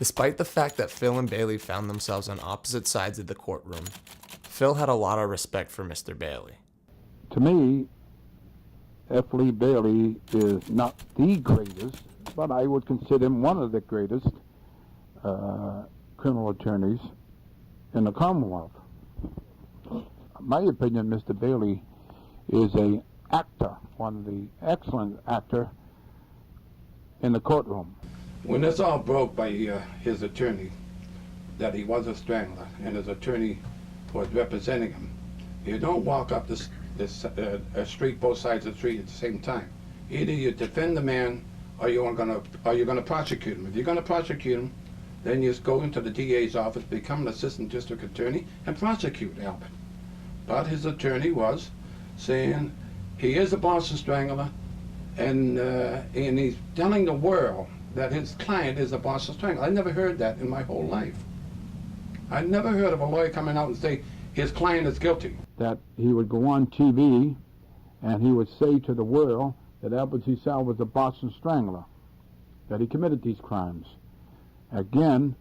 Despite the fact that Phil and Bailey found themselves on opposite sides of the courtroom, Phil had a lot of respect for Mr. Bailey. To me, F. Lee Bailey is not the greatest, but I would consider him one of the greatest criminal attorneys in the Commonwealth. In my opinion, Mr. Bailey is an actor, one of the excellent actor in the courtroom. When this all broke by his attorney, that he was a strangler, and his attorney was representing him, you don't walk up this street, both sides of the street at the same time. Either you defend the man, or you're gonna prosecute him. If you're gonna prosecute him, then you just go into the DA's office, become an assistant district attorney, and prosecute Albert. But his attorney was saying he is a Boston Strangler, and he's telling the world that his client is a Boston Strangler. I never heard that in my whole life. I never heard of a lawyer coming out and say his client is guilty. That he would go on TV and he would say to the world that Albert DeSalvo was a Boston Strangler, that he committed these crimes. Again,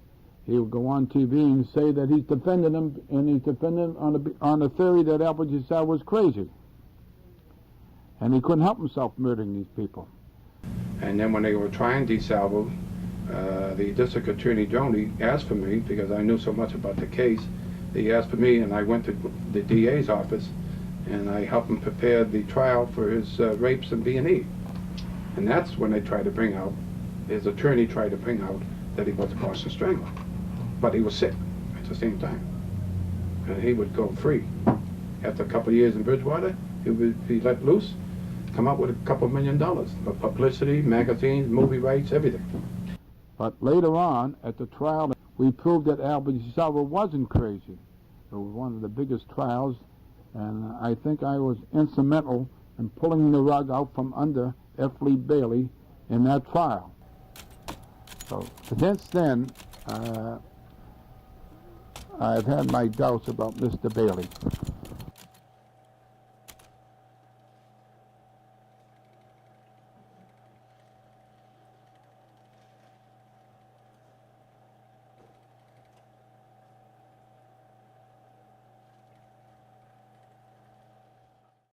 he would go on TV and say that he's defending him, and he's defending him on the theory that Albert DeSalvo was crazy. And he couldn't help himself murdering these people. And then when they were trying DeSalvo, the district attorney Joni asked for me, because I knew so much about the case. He asked for me, and I went to the DA's office, and I helped him prepare the trial for his rapes and B&E. And that's when they tried to bring out, his attorney tried to bring out that he was a Boston Strangler. But he was sick at the same time. And he would go free. After a couple of years in Bridgewater, he would be let loose, come out with $2 million for publicity, magazines, movie rights, everything. But later on, at the trial, we proved that Albert DeSalvo wasn't crazy. It was one of the biggest trials, and I think I was instrumental in pulling the rug out from under F. Lee Bailey in that trial. So since then, I've had my doubts about Mr. Bailey.